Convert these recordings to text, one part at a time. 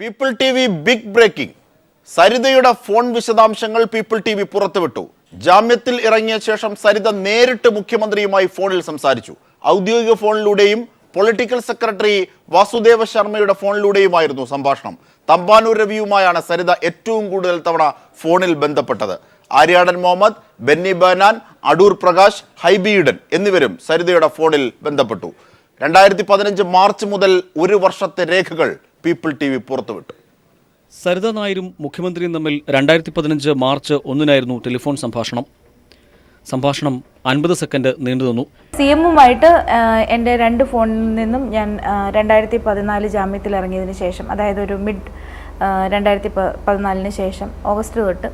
People T V big breaking. സരിതയുടെ phone വിശദാംശങ്ങൾ people T V പുറത്തുവിട്ടു. ജാമ്യത്തിൽ ഇറങ്ങിയ ശേഷം സരിത നേരിട്ട് മുഖ്യമന്ത്രിയുമായി ഫോണിൽ സംസാരിച്ചു. ഔദ്യോഗിക ഫോണിലൂടെയും പൊളിറ്റിക്കൽ സെക്രട്ടറി വാസുദേവ ശർമ്മയുടെ ഫോണിലൂടെയുമായിരുന്നു സംഭാഷണം. തമ്പാനൂർ രവിയുമായാണ് സരിത ഏറ്റവും കൂടുതൽ തവണ ഫോണിൽ ബന്ധപ്പെട്ടത്. ആര്യാടൻ മുഹമ്മദ്, ബെന്നി ബഹനാൻ, അടൂർ പ്രകാശ്, ഹൈബി ഈഡൻ എന്നിവരും സരിതയുടെ ഫോണിൽ ബന്ധപ്പെട്ടു. 2015 മാർച്ച് മുതൽ ഒരു വർഷത്തെ രേഖകൾ പീപ്പിൾ ടി വി പുറത്തുവിട്ടു. സരിത നായരും മുഖ്യമന്ത്രിയും തമ്മിൽ 2015 മാർച്ച് 1 ടെലിഫോൺ സംഭാഷണം 50 സെക്കൻഡ് നീണ്ടുനിന്നു. CM-ഉമായിട്ട് എൻ്റെ 2 ഫോണിൽ നിന്നും ഞാൻ 2014 ജാമ്യത്തിൽ ഇറങ്ങിയതിന് ശേഷം, അതായത് ഒരു മിഡ് 2014 ശേഷം ഓഗസ്റ്റ് തൊട്ട്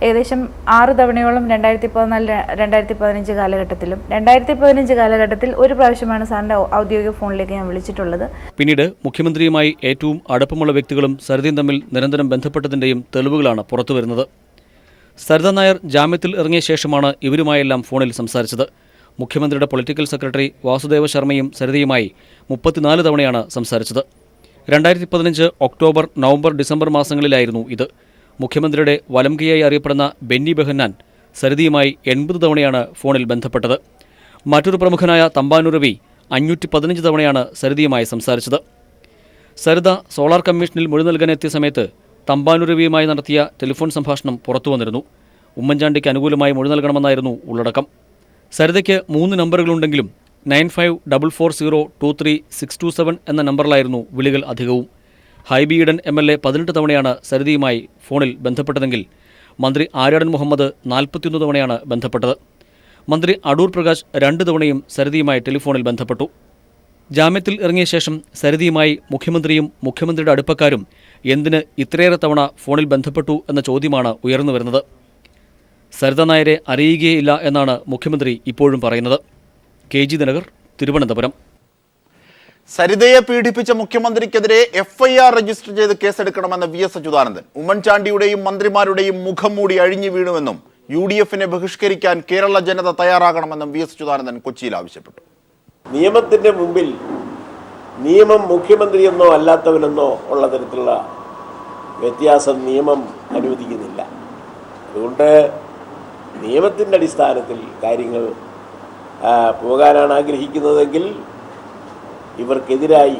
ഏകദേശം 6 തവണയോളം 2014-2015 കാലഘട്ടത്തിലും 2015 കാലഘട്ടത്തിൽ ഒരു പ്രാവശ്യമാണ് സാറിൻ്റെ ഔദ്യോഗിക ഫോണിലേക്ക് ഞാൻ വിളിച്ചിട്ടുള്ളത്. പിന്നീട് മുഖ്യമന്ത്രിയുമായി ഏറ്റവും അടുപ്പമുള്ള വ്യക്തികളും സരിതയും തമ്മിൽ നിരന്തരം ബന്ധപ്പെട്ടതിൻ്റെയും തെളിവുകളാണ് പുറത്തുവരുന്നത്. സരിത നായർ ജാമ്യത്തിൽ ഇറങ്ങിയ ശേഷമാണ് ഇവരുമായെല്ലാം ഫോണിൽ സംസാരിച്ചത്. മുഖ്യമന്ത്രിയുടെ പൊളിറ്റിക്കൽ സെക്രട്ടറി വാസുദേവ ശർമ്മയും സരിതയുമായി 34 തവണയാണ് സംസാരിച്ചത്. 2015 ഒക്ടോബർ, നവംബർ, ഡിസംബർ മാസങ്ങളിലായിരുന്നു ഇത്. മുഖ്യമന്ത്രിയുടെ വലംകൈയായി അറിയപ്പെടുന്ന ബെന്നി ബഹന്നാൻ സരിതയുമായി 80 തവണയാണ് ഫോണിൽ ബന്ധപ്പെട്ടത്. മറ്റൊരു പ്രമുഖനായ തമ്പാനൂർ രവി 515 തവണയാണ് സരിതയുമായി സംസാരിച്ചത്. സരിത സോളാർ കമ്മീഷനിൽ മൊഴി നൽകാനെത്തിയ സമയത്ത് തമ്പാനൂർ രവിയുമായി നടത്തിയ ടെലിഫോൺ സംഭാഷണം പുറത്തുവന്നിരുന്നു. ഉമ്മൻചാണ്ടിക്ക് അനുകൂലമായി മൊഴി നൽകണമെന്നായിരുന്നു ഉള്ളടക്കം. സരിതയ്ക്ക് 3 നമ്പറുകളുണ്ടെങ്കിലും 9544023627 എന്ന നമ്പറിലായിരുന്നു വിളികൾ അധികവും. ഹൈബി ഈഡൻ MLA 18 തവണയാണ് സരിതയുമായി ഫോണിൽ ബന്ധപ്പെട്ടതെങ്കിൽ മന്ത്രി ആര്യാടൻ മുഹമ്മദ് 41 തവണയാണ് ബന്ധപ്പെട്ടത്. മന്ത്രി അടൂർ പ്രകാശ് 2 തവണയും സരിതയുമായി ടെലിഫോണിൽ ബന്ധപ്പെട്ടു. ജാമ്യത്തിൽ ഇറങ്ങിയ ശേഷം സരിതയുമായി മുഖ്യമന്ത്രിയും മുഖ്യമന്ത്രിയുടെ അടുപ്പക്കാരും എന്തിന് ഇത്രയേറെ തവണ ഫോണിൽ ബന്ധപ്പെട്ടു എന്ന ചോദ്യമാണ് ഉയർന്നു വരുന്നത്. സരിത നായരെ അറിയുകയില്ല എന്നാണ് മുഖ്യമന്ത്രി ഇപ്പോഴും പറയുന്നത്. KG ദിനകർ, തിരുവനന്തപുരം. സരിതയെ പീഡിപ്പിച്ച മുഖ്യമന്ത്രിക്കെതിരെ FIR രജിസ്റ്റർ ചെയ്ത് കേസെടുക്കണമെന്ന് VS അച്യുതാനന്ദൻ. ഉമ്മൻചാണ്ടിയുടെയും മന്ത്രിമാരുടെയും മുഖം മൂടി അഴിഞ്ഞു വീണുവെന്നും UDF-നെ ബഹിഷ്കരിക്കാൻ കേരള ജനത തയ്യാറാകണമെന്നും VS അച്യുതാനന്ദൻ കൊച്ചിയിൽ ആവശ്യപ്പെട്ടു. നിയമത്തിന്റെ മുമ്പിൽ നിയമം മുഖ്യമന്ത്രിയെന്നോ അല്ലാത്തവനെന്നോ ഉള്ള തരത്തിലുള്ള വ്യത്യാസം നിയമം അനുവദിക്കുന്നില്ല. അതുകൊണ്ട് നിയമത്തിൻ്റെ അടിസ്ഥാനത്തിൽ കാര്യങ്ങൾ പോകാനാണ് ആഗ്രഹിക്കുന്നതെങ്കിൽ ഇവർക്കെതിരായി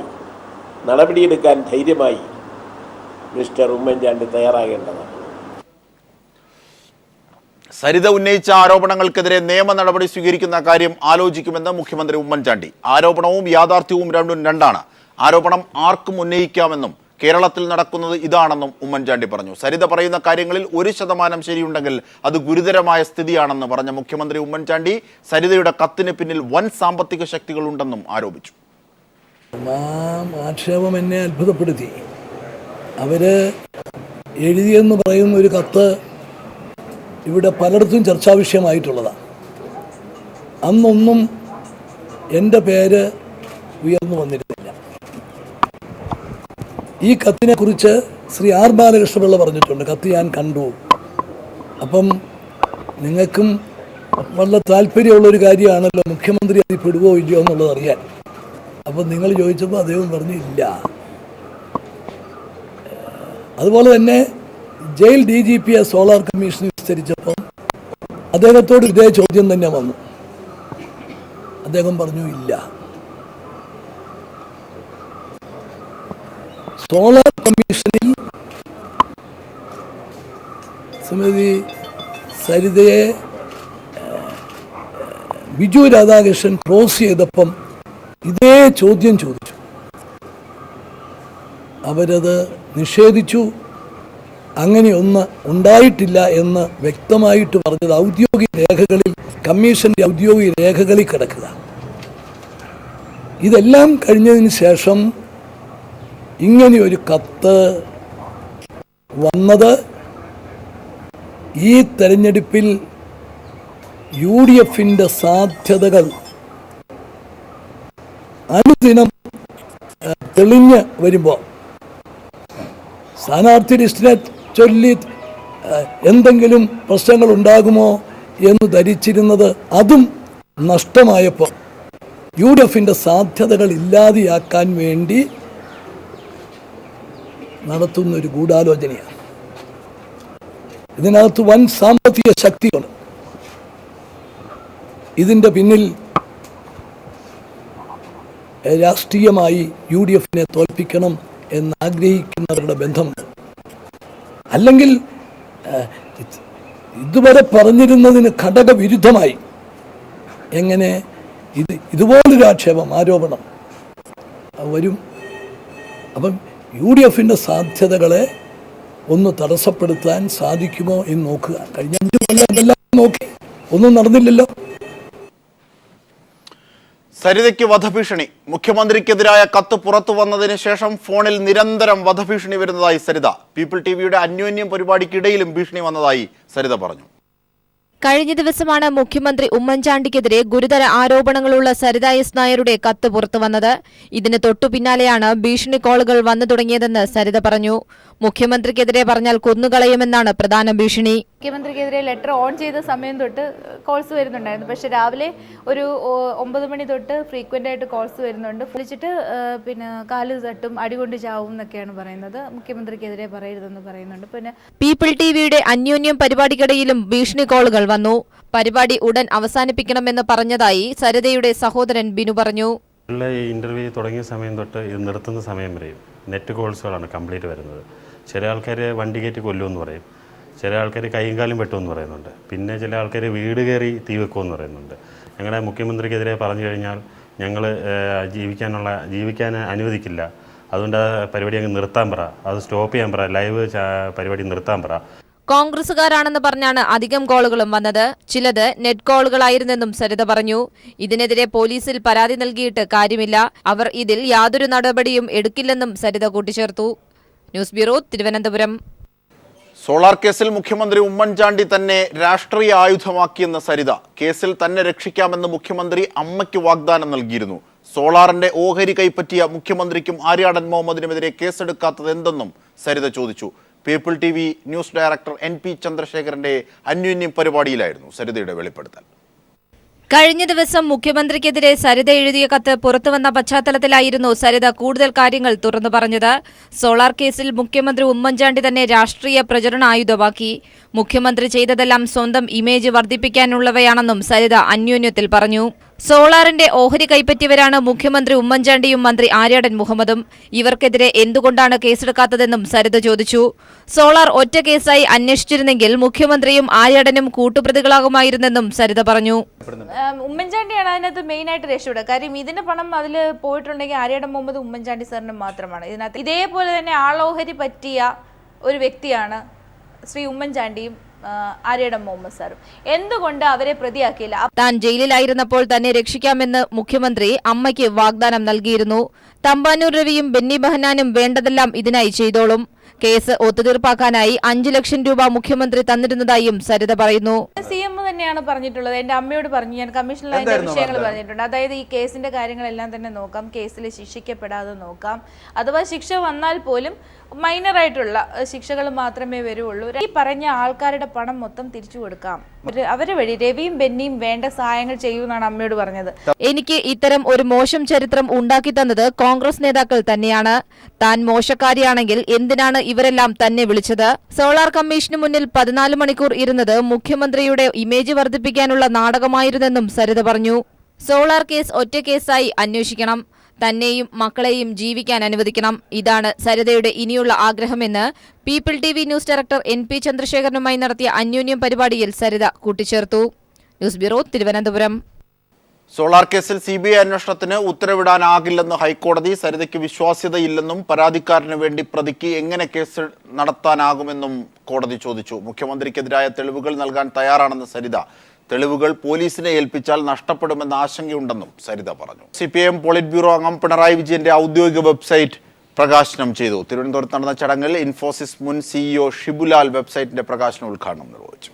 നടപടിയെടുക്കാൻ ധൈര്യമായി മിസ്റ്റർ ഉമ്മൻചാണ്ടി തയ്യാറാകേണ്ടതാണ്. സരിത ഉന്നയിച്ച ആരോപണങ്ങൾക്കെതിരെ നിയമ നടപടി സ്വീകരിക്കുന്ന കാര്യം ആലോചിക്കുമെന്ന് മുഖ്യമന്ത്രി ഉമ്മൻചാണ്ടി. ആരോപണവും യാഥാർത്ഥ്യവും രണ്ടും രണ്ടാണ്. ആരോപണം ആർക്കും ഉന്നയിക്കാമെന്നും കേരളത്തിൽ നടക്കുന്നത് ഇതാണെന്നും ഉമ്മൻചാണ്ടി പറഞ്ഞു. സരിത പറയുന്ന കാര്യങ്ങളിൽ 1% ശരിയുണ്ടെങ്കിൽ അത് ഗുരുതരമായ സ്ഥിതിയാണെന്ന് പറഞ്ഞ മുഖ്യമന്ത്രി ഉമ്മൻചാണ്ടി സരിതയുടെ കത്തിന് പിന്നിൽ വൻ സാമ്പത്തിക ശക്തികളുണ്ടെന്നും ആരോപിച്ചു. ആക്ഷേപം എന്നെ അത്ഭുതപ്പെടുത്തി. അവര് എഴുതിയെന്ന് പറയുന്ന ഒരു കത്ത് ഇവിടെ പലയിടത്തും ചർച്ചാ വിഷയമായിട്ടുള്ളതാണ്. അന്നൊന്നും എൻ്റെ പേര് ഉയർന്നു വന്നിരുന്നില്ല. ഈ കത്തിനെ കുറിച്ച് ശ്രീ R ബാലകൃഷ്ണപിള്ള പറഞ്ഞിട്ടുണ്ട്. കത്ത് ഞാൻ കണ്ടു. അപ്പം നിങ്ങൾക്കും വളരെ താല്പര്യമുള്ളൊരു കാര്യമാണല്ലോ മുഖ്യമന്ത്രി അതിൽ പെടുവോ ഇല്ലയോ എന്നുള്ളത് അറിയാൻ. അപ്പം നിങ്ങൾ ചോദിച്ചപ്പോൾ അദ്ദേഹം പറഞ്ഞു ഇല്ല. അതുപോലെ തന്നെ ജയിൽ DGP സോളാർ കമ്മീഷൻ വിസ്തരിച്ചപ്പം അദ്ദേഹത്തോട് ഇതേ ചോദ്യം തന്നെ വന്നു. അദ്ദേഹം പറഞ്ഞു ഇല്ല. സോളാർ കമ്മീഷനിൽ ശ്രീമതി സരിതയെ ബിജു രാധാകൃഷ്ണൻ ക്രോസ് ചെയ്തപ്പം ഇതേ ചോദ്യം ചോദിച്ചു. അവരത് നിഷേധിച്ചു. അങ്ങനെയൊന്ന് ഉണ്ടായിട്ടില്ല എന്ന് വ്യക്തമായിട്ട് പറഞ്ഞത് ഔദ്യോഗിക രേഖകളിൽ, കമ്മീഷന്റെ ഔദ്യോഗിക രേഖകളിൽ കിടക്കുക. ഇതെല്ലാം കഴിഞ്ഞതിന് ശേഷം ഇങ്ങനെയൊരു കത്ത് വന്നത് ഈ തെരഞ്ഞെടുപ്പിൽ UDF-ന്റെ സാധ്യതകൾ അനുദിനം തെളിഞ്ഞ് വരുമ്പോൾ സ്ഥാനാർത്ഥി ലിസ്റ്റിനെ ചൊല്ലി എന്തെങ്കിലും പ്രശ്നങ്ങൾ ഉണ്ടാകുമോ എന്ന് ധരിച്ചിരുന്നത് അതും നഷ്ടമായപ്പോൾ UDF-ന്റെ സാധ്യതകൾ ഇല്ലാതെയാക്കാൻ വേണ്ടി നടത്തുന്ന ഒരു ഗൂഢാലോചനയാണ്. ഇതിനകത്ത് വൻ സാമ്പത്തിക ശക്തിയാണ്. ഇതിൻ്റെ പിന്നിൽ രാഷ്ട്രീയമായി UDF-നെ തോൽപ്പിക്കണം എന്നാഗ്രഹിക്കുന്നവരുടെ ബന്ധമുണ്ട്. അല്ലെങ്കിൽ ഇതുവരെ പറഞ്ഞിരുന്നതിന് ഘടകവിരുദ്ധമായി എങ്ങനെ ഇതുപോലൊരു ആരോപണം വരും? അപ്പം UDF-ന്റെ സാധ്യതകളെ ഒന്ന് തടസ്സപ്പെടുത്താൻ സാധിക്കുമോ എന്ന് നോക്കുക. കഴിഞ്ഞ 5 കൊല്ലം അതെല്ലാം നോക്കി, ഒന്നും നടന്നില്ലല്ലോ. സരിതയ്ക്ക് വധഭീഷണി. മുഖ്യമന്ത്രിക്കെതിരായ കത്ത് പുറത്തു വന്നതിന് ശേഷം ഫോണിൽ നിരന്തരം വധഭീഷണി വരുന്നതായി സരിത. പീപ്പിൾ ടിവിയുടെ അന്യോന്യം പരിപാടിക്കിടയിലും ഭീഷണി വന്നതായി സരിത പറഞ്ഞു. കഴിഞ്ഞ ദിവസമാണ് മുഖ്യമന്ത്രി ഉമ്മൻചാണ്ടിക്കെതിരെ ഗുരുതര ആരോപണങ്ങളുള്ള സരിത എസ് നായരുടെ കത്ത് പുറത്തുവന്നത്. ഇതിന് തൊട്ടു പിന്നാലെയാണ് ഭീഷണി കോളുകൾ വന്നു തുടങ്ങിയതെന്ന് സരിത പറഞ്ഞു. മുഖ്യമന്ത്രിക്കെതിരെ പറഞ്ഞാൽ കൊന്നുകളയുമെന്നാണ് പ്രധാന ഭീഷണി. മുഖ്യമന്ത്രിക്കെതിരെ ലെറ്റർ ഓൺ ചെയ്ത സമയം തൊട്ട് കോൾസ് വരുന്നുണ്ടായിരുന്നു. പക്ഷെ രാവിലെ ഒരു 9 മണി തൊട്ട് ഫ്രീക്വൻ്റ് ആയിട്ട് കോൾസ് വരുന്നുണ്ട്. വിളിച്ചിട്ട് പിന്നെ കാല് തട്ടും, അടികൊണ്ട് ചാവും എന്നൊക്കെയാണ് പറയുന്നത്. മുഖ്യമന്ത്രിക്കെതിരെ പറയരുതെന്ന് പറയുന്നുണ്ട്. പിന്നെ പീപ്പിൾ ടിവിയുടെ അന്യോന്യം പരിപാടിക്കിടയിലും ഭീഷണി കോളുകൾ വന്നു. പരിപാടി ഉടൻ അവസാനിപ്പിക്കണമെന്ന് പറഞ്ഞതായി സരിതയുടെ സഹോദരൻ ബിനു പറഞ്ഞു. ഈ ഇന്റർവ്യൂ തുടങ്ങിയ സമയം തൊട്ട് ഇത് നിർത്തുന്ന സമയം വരെയും നെറ്റ് കോൾസുകളാണ് കംപ്ലീറ്റ് വരുന്നത്. ചില ആൾക്കാർ വണ്ടി കയറ്റി കൊല്ലുമെന്ന് പറയും, ചില ആൾക്കാർ കൈയും കാലും വെട്ടുമെന്ന് പറയുന്നുണ്ട്, പിന്നെ ചില ആൾക്കാർ വീട് കയറി തീ വെക്കുമെന്ന് പറയുന്നുണ്ട്. ഞങ്ങളുടെ മുഖ്യമന്ത്രിക്കെതിരെ പറഞ്ഞു കഴിഞ്ഞാൽ ഞങ്ങൾ ജീവിക്കാൻ അനുവദിക്കില്ല, അതുകൊണ്ട് ആ പരിപാടി അങ്ങ് നിർത്താൻ പറ, അത് സ്റ്റോപ്പ് ചെയ്യാൻ പറ, ലൈവ് പരിപാടി നിർത്താൻ പറ. കോൺഗ്രസുകാരാണെന്ന് പറഞ്ഞാണ് അധികം കോളുകളും വന്നത്. ചിലത് നെറ്റ് കോളുകളായിരുന്നെന്നും സരിത പറഞ്ഞു. ഇതിനെതിരെ പോലീസിൽ പരാതി നൽകിയിട്ട് കാര്യമില്ല, അവർ ഇതിൽ യാതൊരു നടപടിയും എടുക്കില്ലെന്നും സരിത കൂട്ടിച്ചേർത്തു. News bureau, Thiruvananthapuram. സോളാർ കേസിൽ മുഖ്യമന്ത്രി ഉമ്മൻചാണ്ടി തന്നെ രാഷ്ട്രീയ ആയുധമാക്കിയെന്ന് സരിത. കേസിൽ തന്നെ രക്ഷിക്കാമെന്ന് മുഖ്യമന്ത്രി അമ്മയ്ക്ക് വാഗ്ദാനം നൽകിയിരുന്നു. സോളാറിന്റെ ഓഹരി കൈപ്പറ്റിയ മുഖ്യമന്ത്രിക്കും ആര്യാടൻ മുഹമ്മദിനുമെതിരെ കേസെടുക്കാത്തത് എന്തെന്നും സരിത ചോദിച്ചു. People TV news director NP ചന്ദ്രശേഖരന്റെ അന്യോന്യം പരിപാടിയിലായിരുന്നു സരിതയുടെ വെളിപ്പെടുത്തൽ. കഴിഞ്ഞ ദിവസം മുഖ്യമന്ത്രിക്കെതിരെ സരിത എഴുതിയ കത്ത് പുറത്തുവന്ന പശ്ചാത്തലത്തിലായിരുന്നു സരിത കൂടുതൽ കാര്യങ്ങൾ തുറന്നു പറഞ്ഞത്. സോളാർ കേസിൽ മുഖ്യമന്ത്രി ഉമ്മൻചാണ്ടി തന്നെ രാഷ്ട്രീയ പ്രചരണ ആയുധമാക്കി. മുഖ്യമന്ത്രി ചെയ്തതെല്ലാം സ്വന്തം ഇമേജ് വർദ്ധിപ്പിക്കാനുള്ളവയാണെന്നും സരിത അന്യോന്യത്തിൽ പറഞ്ഞു. സോളാറിന്റെ ഓഹരി കൈപ്പറ്റിയവരാണ് മുഖ്യമന്ത്രി ഉമ്മൻചാണ്ടിയും മന്ത്രി ആര്യാടൻ മുഹമ്മദും. ഇവർക്കെതിരെ എന്തുകൊണ്ടാണ് കേസെടുക്കാത്തതെന്നും സരിത ചോദിച്ചു. സോളാർ ഒറ്റ കേസായി അന്വേഷിച്ചിരുന്നെങ്കിൽ മുഖ്യമന്ത്രിയും ആര്യാടനും കൂട്ടുപ്രതികളാകുമായിരുന്നെന്നും സരിത പറഞ്ഞു. ഉമ്മൻചാണ്ടിയാണ് അതിനകത്ത് മെയിനായിട്ട് രക്ഷപ്പെടുക. കാര്യം ഇതിന്റെ പണം അതിൽ പോയിട്ടുണ്ടെങ്കിൽ ആര്യാടൻ മുഹമ്മദ് ഉമ്മൻചാണ്ടി സാറിന് മാത്രമാണ്. ഇതിനകത്ത് ഇതേപോലെ തന്നെ ആളോഹരി പറ്റിയ ഒരു വ്യക്തിയാണ് ശ്രീ ഉമ്മൻചാണ്ടിയും ആര്യാടൻ മുഹമ്മദ് സാറും. എന്തുകൊണ്ട് അവരെ പ്രതിയാക്കിയില്ല? താൻ ജയിലിലായിരുന്നപ്പോൾ തന്നെ രക്ഷിക്കാമെന്ന് മുഖ്യമന്ത്രി അമ്മയ്ക്ക് വാഗ്ദാനം നൽകിയിരുന്നു. തമ്പാനൂർ രവിയും ബെന്നി ബെഹനാനും വേണ്ടതെല്ലാം ഇതിനായി ചെയ്തോളും. കേസ് ഒത്തുതീർപ്പാക്കാനായി 5 ലക്ഷം രൂപ മുഖ്യമന്ത്രി തന്നിരുന്നതായും സരിത പറയുന്നു. CM തന്നെയാണ് പറഞ്ഞിട്ടുള്ളത്. എന്റെ അമ്മയോട് പറഞ്ഞു, ഞാൻ കമ്മീഷനിൽ അതിന്റെ വിഷയങ്ങൾ പറഞ്ഞിട്ടുണ്ട്. അതായത് ഈ കേസിന്റെ കാര്യങ്ങളെല്ലാം തന്നെ നോക്കാം, കേസിൽ ശിക്ഷിക്കപ്പെടാതെ നോക്കാം, അഥവാ ശിക്ഷ വന്നാൽ പോലും മൈനറായിട്ടുള്ള ശിക്ഷകൾ മാത്രമേ വരുള്ളൂ. ഈ പറഞ്ഞ ആൾക്കാരുടെ പണം മൊത്തം തിരിച്ചു കൊടുക്കാം, അവരെ വഴി രവിയും ബെന്നിയും വേണ്ട സഹായങ്ങൾ ചെയ്യുമെന്നാണ് അമ്മയോട് പറഞ്ഞത്. എനിക്ക് ഇത്തരം ഒരു മോശം ചരിത്രം ഉണ്ടാക്കി തന്നത് കോൺഗ്രസ് നേതാക്കൾ തന്നെയാണ്. താൻ മോശക്കാരിയാണെങ്കിൽ എന്തിനാണ് ഇവരെല്ലാം തന്നെ വിളിച്ചത്? സോളാർ കമ്മീഷന് മുന്നിൽ 14 മണിക്കൂർ ഇരുന്നത് മുഖ്യമന്ത്രിയുടെ ഇമേജ് വർദ്ധിപ്പിക്കാനുള്ള നാടകമായിരുന്നെന്നും സരിത പറഞ്ഞു. സോളാർ കേസ് ഒറ്റ കേസായി അന്വേഷിക്കണം, തന്നെയും മക്കളെയും ജീവിക്കാൻ അനുവദിക്കണം. ഇതാണ് സരിതയുടെ ഇനിയുള്ള ആഗ്രഹമെന്ന് people TV news director NP ചന്ദ്രശേഖരനുമായി നടത്തിയ അന്യോന്യം പരിപാടിയിൽ സരിത കൂട്ടിച്ചേർത്തു. News bureau, Thiruvananthapuram. സോളാർ കേസിൽ CBI അന്വേഷണത്തിന് ഉത്തരവിടാനാകില്ലെന്ന് ഹൈക്കോടതി. സരിതയ്ക്ക് വിശ്വാസ്യതയില്ലെന്നും പരാതിക്കാരന് വേണ്ടി പ്രതിക്ക് എങ്ങനെ കേസ് നടത്താനാകുമെന്നും കോടതി ചോദിച്ചു. മുഖ്യമന്ത്രിക്കെതിരായ തെളിവുകൾ നൽകാൻ തയ്യാറാണെന്ന് സരിത. തെളിവുകൾ പോലീസിനെ ഏൽപ്പിച്ചാൽ നഷ്ടപ്പെടുമെന്ന ആശങ്കയുണ്ടെന്നും സരിത പറഞ്ഞു. CPIM പോളിറ്റ് ബ്യൂറോ അംഗം പിണറായി വിജയന്റെ ഔദ്യോഗിക വെബ്സൈറ്റ് പ്രകാശനം ചെയ്തു. തിരുവനന്തപുരത്ത് നടന്ന ചടങ്ങിൽ ഇൻഫോസിസ് മുൻ CEO ഷിബുലാൽ വെബ്സൈറ്റിന്റെ പ്രകാശന ഉദ്ഘാടനം നിർവഹിച്ചു.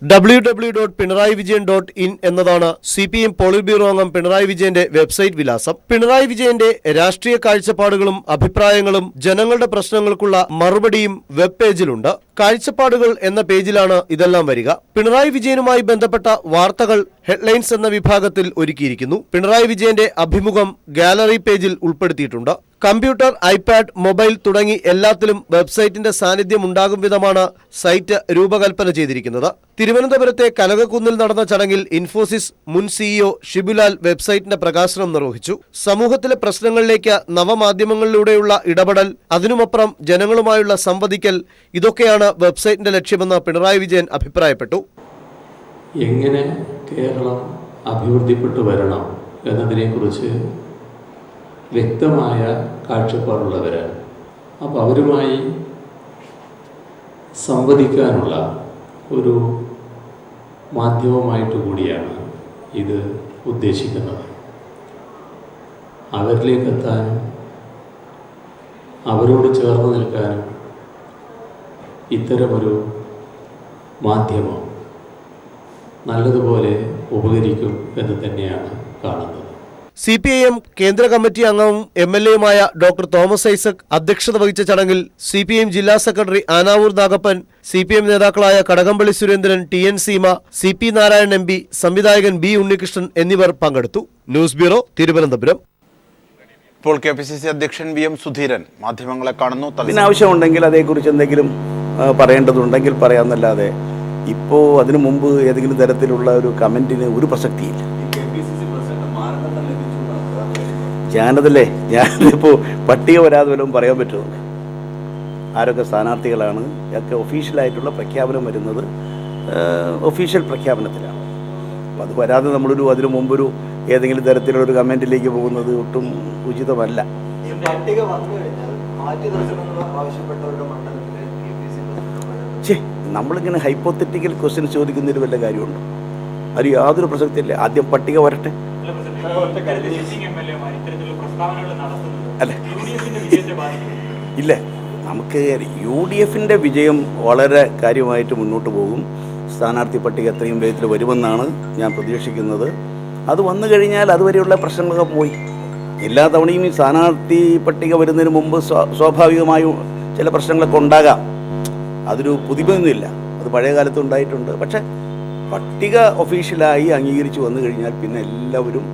www.pinarayivijayan.in എന്നതാണ് CPM പോളിറ്റ് ബ്യൂറോ അംഗം പിണറായി വിജയന്റെ വെബ്സൈറ്റ് വിലാസം. പിണറായി വിജയന്റെ രാഷ്ട്രീയ കാഴ്ചപ്പാടുകളും അഭിപ്രായങ്ങളും ജനങ്ങളുടെ പ്രശ്നങ്ങൾക്കുള്ള മറുപടിയും വെബ് പേജിലുണ്ട്. കാഴ്ചപ്പാടുകൾ എന്ന പേജിലാണ് ഇതെല്ലാം വരിക. പിണറായി വിജയനുമായി ബന്ധപ്പെട്ട വാർത്തകൾ, ഹെഡ്ലൈൻസ് എന്ന വിഭാഗത്തിൽ ഒരുക്കിയിരിക്കുന്നു. പിണറായി വിജയന്റെ അഭിമുഖം ഗാലറി പേജിൽ ഉൾപ്പെടുത്തിയിട്ടുണ്ട്. കമ്പ്യൂട്ടർ, ഐപാഡ്, മൊബൈൽ തുടങ്ങി എല്ലാത്തിലും വെബ്സൈറ്റിന്റെ സാന്നിധ്യം ഉണ്ടാകും വിധമാണ് സൈറ്റ് രൂപകൽപ്പന ചെയ്തിരിക്കുന്നത്. തിരുവനന്തപുരത്തെ കനകക്കുന്നിൽ നടന്ന ചടങ്ങിൽ ഇൻഫോസിസ് മുൻ സിഇഒ ഷിബുലാൽ വെബ്സൈറ്റിന്റെ പ്രകാശനം നിർവഹിച്ചു. സമൂഹത്തിലെ പ്രശ്നങ്ങളിലേക്ക് നവമാധ്യമങ്ങളിലൂടെയുള്ള ഇടപെടൽ, അതിനുമപ്പുറം ജനങ്ങളുമായുള്ള സംവദിക്കൽ, ഇതൊക്കെയാണ് വെബ്സൈറ്റിന്റെ ലക്ഷ്യമെന്ന് പിണറായി വിജയൻ അഭിപ്രായപ്പെട്ടു. എങ്ങനെ കേരളം അഭിവൃദ്ധിപ്പെട്ടു വരണം എന്നതിനെക്കുറിച്ച് വ്യക്തമായ കാഴ്ചപ്പാടുള്ളവരാണ്. അപ്പോൾ അവരുമായി സംവദിക്കാനുള്ള ഒരു മാധ്യമമായിട്ട് കൂടിയാണ് ഇത് ഉദ്ദേശിക്കുന്നത്. അവരിലേക്കെത്താനും അവരോട് ചേർന്ന് നിൽക്കാനും ഇത്തരമൊരു മാധ്യമം നല്ലതുപോലെ ഉപകരിക്കും എന്ന് തന്നെയാണ് കാണുന്നത്. CPIM കേന്ദ്ര കമ്മിറ്റി അംഗവും MLAയുമായ ഡോക്ടർ തോമസ് ഐസക് അധ്യക്ഷത വഹിച്ച ചടങ്ങിൽ CPIM ജില്ലാ സെക്രട്ടറി ആനാവൂർ നാഗപ്പൻ, CPIM നേതാക്കളായ Kadakampally Surendran, TN Seema, CP Narayanan MP, സംവിധായകൻ B ഉണ്ണികൃഷ്ണൻ എന്നിവർ പങ്കെടുത്തു. News bureau, Thiruvananthapuram. ഇപ്പോൾ KPCC അധ്യക്ഷൻ VM സുധീരൻ മാധ്യമങ്ങളെ കാണുന്നു. ഇതിനാവശ്യമുണ്ടെങ്കിൽ അതേക്കുറിച്ച് എന്തെങ്കിലും പറയേണ്ടതുണ്ടെങ്കിൽ പറയാമെന്നല്ലാതെ ഇപ്പോൾ അതിനു മുമ്പ് ഏതെങ്കിലും തരത്തിലുള്ള ഒരു കമൻറ്റിന് ഒരു പ്രസക്തിയില്ല. ഞാനിതിപ്പോൾ പട്ടിക വരാതെ വല്ലതും പറയാൻ പറ്റുമോ? ആരൊക്കെ സ്ഥാനാർത്ഥികളാണ് ഒക്കെ ഒഫീഷ്യലായിട്ടുള്ള പ്രഖ്യാപനം വരുന്നത് ഒഫീഷ്യൽ പ്രഖ്യാപനത്തിലാണ്. അപ്പോൾ അത് വരാതെ അതിനു മുമ്പൊരു ഏതെങ്കിലും തരത്തിലുള്ളൊരു കമൻറ്റിലേക്ക് പോകുന്നത് ഒട്ടും ഉചിതമല്ല. നമ്മളിങ്ങനെ ഹൈപ്പോത്തറ്റിക്കൽ ക്വസ്റ്റ്യൻ ചോദിക്കുന്നതിൽ വല്ല കാര്യമുണ്ടോ? അത് യാതൊരു പ്രസക്തിയില്ല. ആദ്യം പട്ടിക വരട്ടെ. അല്ല ഇല്ല, നമുക്ക് UDFന്റെ വിജയം വളരെ കാര്യമായിട്ട് മുന്നോട്ട് പോകും. സ്ഥാനാർത്ഥി പട്ടിക എത്രയും വേഗത്തിൽ വരുമെന്നാണ് ഞാൻ പ്രതീക്ഷിക്കുന്നത്. അത് വന്നു കഴിഞ്ഞാൽ അതുവരെയുള്ള പ്രശ്നങ്ങളൊക്കെ പോയി. എല്ലാ തവണയും ഈ സ്ഥാനാർത്ഥി പട്ടിക വരുന്നതിന് മുമ്പ് സ്വാഭാവികമായും ചില പ്രശ്നങ്ങളൊക്കെ ഉണ്ടാകാം. അതൊരു പുതുമയൊന്നുമില്ല, അത് പഴയ കാലത്ത് ഉണ്ടായിട്ടുണ്ട്. പക്ഷേ പട്ടിക ഒഫീഷ്യലായി അംഗീകരിച്ച് വന്നു കഴിഞ്ഞാൽ പിന്നെ എല്ലാവരും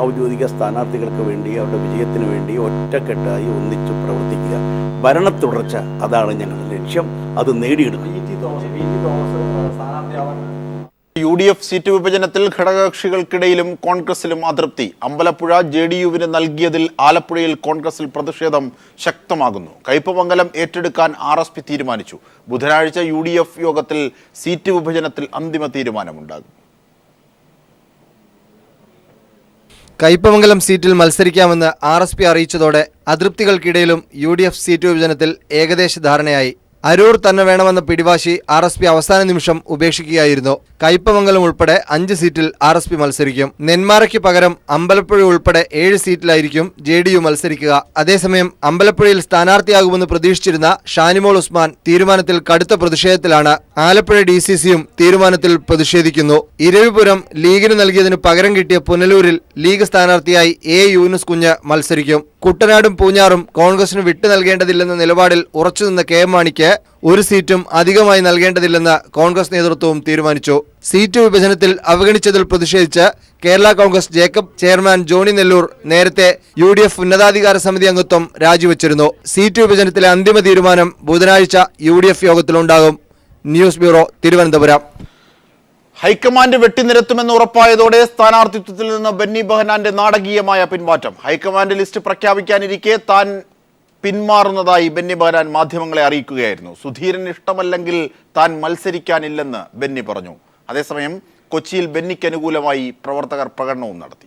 ഔദ്യോഗിക സ്ഥാനാർത്ഥികൾക്ക് വേണ്ടി, അവരുടെ വിജയത്തിന് വേണ്ടി ഒറ്റക്കെട്ടായി ഒന്നിച്ച് പ്രവർത്തിക്കുക. ഭരണ തുടർച്ച, അതാണ് ഞങ്ങളുടെ ലക്ഷ്യം. അത് നേടിയെടുക്കും. UDF സീറ്റ് വിഭജനത്തിൽ ഘടകകക്ഷികൾക്കിടയിലും കോൺഗ്രസിലും അതൃപ്തി. അമ്പലപ്പുഴ JDUവിന് നൽകിയതിൽ ആലപ്പുഴയിൽ കോൺഗ്രസിൽ പ്രതിഷേധം ശക്തമാകുന്നു. കയ്പമംഗലം ഏറ്റെടുക്കാൻ RSP തീരുമാനിച്ചു. ബുധനാഴ്ച UDF യോഗത്തിൽ സീറ്റ് വിഭജനത്തിൽ അന്തിമ തീരുമാനമുണ്ടാകും. കയ്പമംഗലം സീറ്റിൽ മത്സരിക്കാമെന്ന് RSP അറിയിച്ചതോടെ അതൃപ്തികൾക്കിടയിലും UDF സീറ്റ് വിഭജനത്തിൽ ഏകദേശ ധാരണയായി. അരൂർ തന്നെ വേണമെന്ന പിടിവാശി RSP അവസാന നിമിഷം ഉപേക്ഷിക്കുകയായിരുന്നു. കയ്പമംഗലം ഉൾപ്പെടെ 5 സീറ്റിൽ RSP മത്സരിക്കും. നെന്മാറയ്ക്ക് പകരം അമ്പലപ്പുഴ ഉൾപ്പെടെ 7 സീറ്റിലായിരിക്കും JDU മത്സരിക്കുക. അതേസമയം അമ്പലപ്പുഴയിൽ സ്ഥാനാർത്ഥിയാകുമെന്ന് പ്രതീക്ഷിച്ചിരുന്ന ഷാനിമോൾ ഉസ്മാൻ തീരുമാനത്തിൽ കടുത്ത പ്രതിഷേധത്തിലാണ്. ആലപ്പുഴ DCCയും തീരുമാനത്തിൽ പ്രതിഷേധിക്കുന്നു. ഇരവിപുരം ലീഗിന് നൽകിയതിന് പകരം കിട്ടിയ പുനലൂരിൽ ലീഗ് സ്ഥാനാർത്ഥിയായി A യൂനുസ് കുഞ്ഞ് മത്സരിക്കും. കുട്ടനാടും പൂഞ്ഞാറും കോൺഗ്രസിന് വിട്ടു നൽകേണ്ടതില്ലെന്ന നിലപാടിൽ ഉറച്ചുനിന്ന KM മാണിക്ക് ഒരു സീറ്റും അധികമായി നൽകേണ്ടതില്ലെന്ന് കോൺഗ്രസ് നേതൃത്വവും തീരുമാനിച്ചു. സീറ്റ് വിഭജനത്തിൽ അവഗണിച്ചതിൽ പ്രതിഷേധിച്ച് കേരള കോൺഗ്രസ് ജേക്കബ് ചെയർമാൻ ജോണി നെല്ലൂർ നേരത്തെ UDF ഉന്നതാധികാര സമിതി അംഗത്വം രാജിവെച്ചിരുന്നു. സീറ്റ് വിഭജനത്തിലെ അന്തിമ തീരുമാനം ബുധനാഴ്ച UDF യോഗത്തിലുണ്ടാകും. News bureau, Thiruvananthapuram. ഹൈക്കമാൻഡ് വെട്ടിനിരത്തുമെന്ന് ഉറപ്പായതോടെ സ്ഥാനാർത്ഥിത്വത്തിൽ നിന്ന് ബെന്നി ബെഹനാന്റെ നാടകീയമായ പിന്മാറ്റം. ഹൈക്കമാൻഡ് ലിസ്റ്റ് പ്രഖ്യാപിക്കാനിരിക്കെ താൻ പിന്മാറുന്നതായി ബെന്നി ബെഹനാൻ മാധ്യമങ്ങളെ അറിയിക്കുകയായിരുന്നു. സുധീരൻ ഇഷ്ടമല്ലെങ്കിൽ താൻ മത്സരിക്കാനില്ലെന്ന് ബെന്നി പറഞ്ഞു. അതേസമയം കൊച്ചിയിൽ ബെന്നിക്ക് അനുകൂലമായി പ്രവർത്തകർ പ്രകടനവും നടത്തി.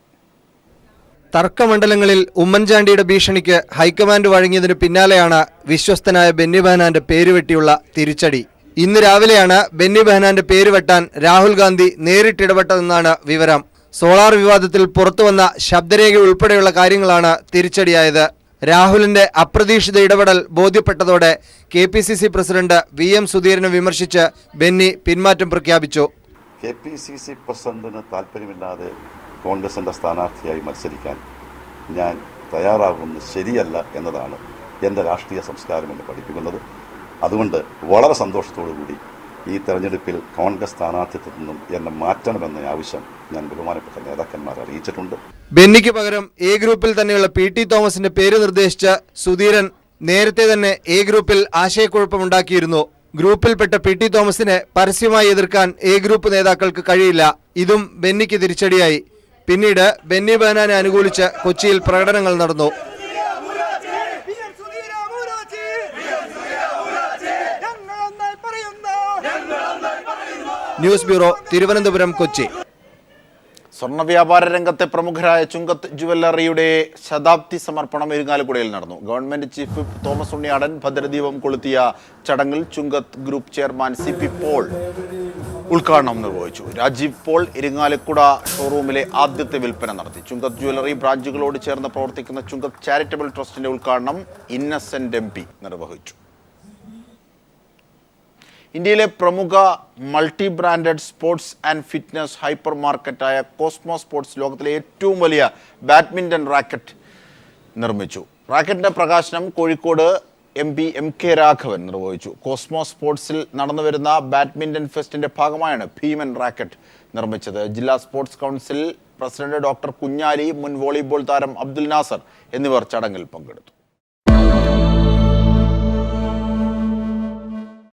തർക്കമണ്ഡലങ്ങളിൽ ഉമ്മൻചാണ്ടിയുടെ ഭീഷണിക്ക് ഹൈക്കമാൻഡ് വഴങ്ങിയതിനു പിന്നാലെയാണ് വിശ്വസ്തനായ ബെന്നി ബെഹനാന്റെ പേരുവെട്ടിയുള്ള തിരിച്ചടി. ഇന്ന് രാവിലെയാണ് ബെന്നി ബെഹനാന്റെ പേര് വെട്ടാൻ രാഹുൽ ഗാന്ധി നേരിട്ടിടപെട്ടതെന്നാണ് വിവരം. സോളാർ വിവാദത്തിൽ പുറത്തുവന്ന ശബ്ദരേഖ ഉൾപ്പെടെയുള്ള കാര്യങ്ങളാണ് തിരിച്ചടിയായത്. രാഹുലിന്റെ അപ്രതീക്ഷിത ഇടപെടൽ ബോധ്യപ്പെട്ടതോടെ KPCC പ്രസിഡന്റ് VM സുധീരനെ വിമർശിച്ച് ബെന്നി പിന്മാറ്റം പ്രഖ്യാപിച്ചു. KPCC പ്രസിഡന്റിന് താല്പര്യമില്ലാതെ കോൺഗ്രസിന്റെ സ്ഥാനാർത്ഥിയായി മത്സരിക്കാൻ ഞാൻ തയ്യാറാകുന്നത് ശരിയല്ല എന്നതാണ് എൻ്റെ രാഷ്ട്രീയ സംസ്കാരം എന്നെ പഠിപ്പിക്കുന്നത്. അതുകൊണ്ട് വളരെ സന്തോഷത്തോടു കൂടി ഈ തെരഞ്ഞെടുപ്പിൽ കോൺഗ്രസ് സ്ഥാനാർത്ഥിത്വത്തിൽ നിന്നും എന്നെ മാറ്റണമെന്ന ആവശ്യം ഞാൻ ബഹുമാനപ്പെട്ട നേതാക്കന്മാരെ അറിയിച്ചിട്ടുണ്ട്. ബെന്നിക്ക് പകരം എ ഗ്രൂപ്പിൽ തന്നെയുള്ള പി.ടി. തോമസിന്റെ പേര് നിർദ്ദേശിച്ച സുധീരൻ നേരത്തെ തന്നെ എ ഗ്രൂപ്പിൽ ആശയക്കുഴപ്പമുണ്ടാക്കിയിരുന്നു. ഗ്രൂപ്പിൽപ്പെട്ട പി.ടി. തോമസിനെ പരസ്യമായി എതിർക്കാൻ എ ഗ്രൂപ്പ് നേതാക്കൾക്ക് കഴിയില്ല. ഇതും ബെന്നിക്ക് തിരിച്ചടിയായി. പിന്നീട് ബെന്നി ബെഹനാനെ അനുകൂലിച്ച് കൊച്ചിയിൽ പ്രകടനങ്ങൾ നടന്നു. News bureau, Thiruvananthapuram, Kochi. സ്വർണ്ണ വ്യാപാര രംഗത്തെ പ്രമുഖരായ ചുങ്കത്ത് ജുവല്ലറിയുടെ ശതാബ്ദി സമർപ്പണം ഇരിങ്ങാലക്കുടയിൽ നടന്നു. Government chief whip Thomas Unniyadan ഭദ്രദീപം കൊളുത്തിയ ചടങ്ങിൽ ചുങ്കത്ത് ഗ്രൂപ്പ് ചെയർമാൻ CP പോൾ ഉദ്ഘാടനം നിർവഹിച്ചു. രാജീവ് പോൾ ഇരിങ്ങാലക്കുട ഷോറൂമിലെ ആദ്യത്തെ വിൽപ്പന നടത്തി. ചുങ്കത്ത് ജുവല്ലറി ബ്രാഞ്ചുകളോട് ചേർന്ന് പ്രവർത്തിക്കുന്ന ചുങ്കത്ത് ചാരിറ്റബിൾ ട്രസ്റ്റിന്റെ ഉദ്ഘാടനം ഇന്നസെന്റ് MP നിർവഹിച്ചു. ഇന്ത്യയിലെ പ്രമുഖ multi branded sports and fitness hyper മാർക്കറ്റായ കോസ്മോ സ്പോർട്സ് ലോകത്തിലെ ഏറ്റവും വലിയ ബാഡ്മിൻ്റൺ റാക്കറ്റ് നിർമ്മിച്ചു. റാക്കറ്റിൻ്റെ പ്രകാശനം കോഴിക്കോട് MP MK രാഘവൻ നിർവഹിച്ചു. കോസ്മോ സ്പോർട്സിൽ നടന്നുവരുന്ന ബാഡ്മിൻ്റൺ ഫെസ്റ്റിൻ്റെ ഭാഗമായാണ് ഭീമൻ റാക്കറ്റ് നിർമ്മിച്ചത്. ജില്ലാ sports council president doctor Kunhali, മുൻ വോളിബോൾ താരം അബ്ദുൽ നാസർ എന്നിവർ ചടങ്ങിൽ പങ്കെടുത്തു.